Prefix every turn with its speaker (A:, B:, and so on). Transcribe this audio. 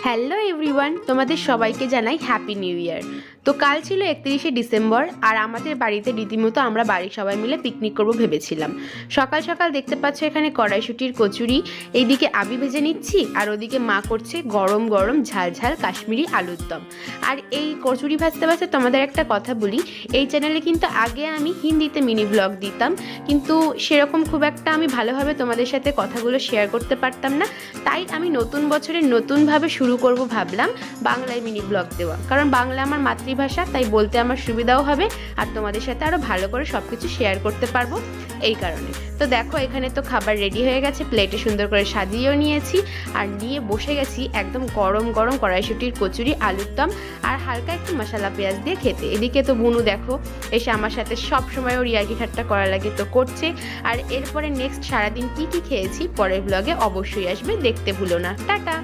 A: Hello everyone, তোমাদের সবাইকে জানাই হ্যাপি নিউ ইয়ার। তো কাল ছিল 31শে ডিসেম্বর, আর আমাদের বাড়িতে রীতিমতো আমরা বাড়ির সবাই মিলে পিকনিক করবো ভেবেছিলাম। সকাল সকাল দেখতে পাচ্ছ এখানে কড়াইশুঁটির কচুরি, এইদিকে আবি ভেজে নিচ্ছি, আর ওদিকে মা করছে গরম গরম ঝাল ঝাল কাশ্মীরি আলুর দম। আর এই কচুরি ভাজতে ভাজতে তোমাদের একটা কথা বলি, এই চ্যানেলে কিন্তু আগে আমি হিন্দিতে মিনি ব্লগ দিতাম, কিন্তু সেরকম খুব একটা আমি ভালোভাবে তোমাদের সাথে কথাগুলো শেয়ার করতে পারতাম না। তাই আমি নতুন বছরে নতুনভাবে শুরু করব ভাবলাম বাংলায় মিনি ব্লগ দেওয়া, কারণ বাংলা আমার মাতৃভাষা, তাই বলতে আমার সুবিধাও হবে আর তোমাদের সাথে আরও ভালো করে সব কিছু শেয়ার করতে পারবো এই কারণে। তো দেখো এখানে তো খাবার রেডি হয়ে গেছে, প্লেটে সুন্দর করে সাজিয়েও নিয়েছি, আর নিয়ে বসে গেছি একদম গরম গরম কড়াইশুঁটির কচুরি, আলুর দম আর হালকা একটু মশলা পেঁয়াজ দিয়ে খেতে। এদিকে তো বুনু দেখো এসে আমার সাথে সব সময় ওর ইয়ার্কি ঠাট্টা করা লাগে, তো করছে। আর এরপরে নেক্সট সারাদিন কি কি খেয়েছি পরের ব্লগে অবশ্যই আসবে, দেখতে ভুলো না। টাটা।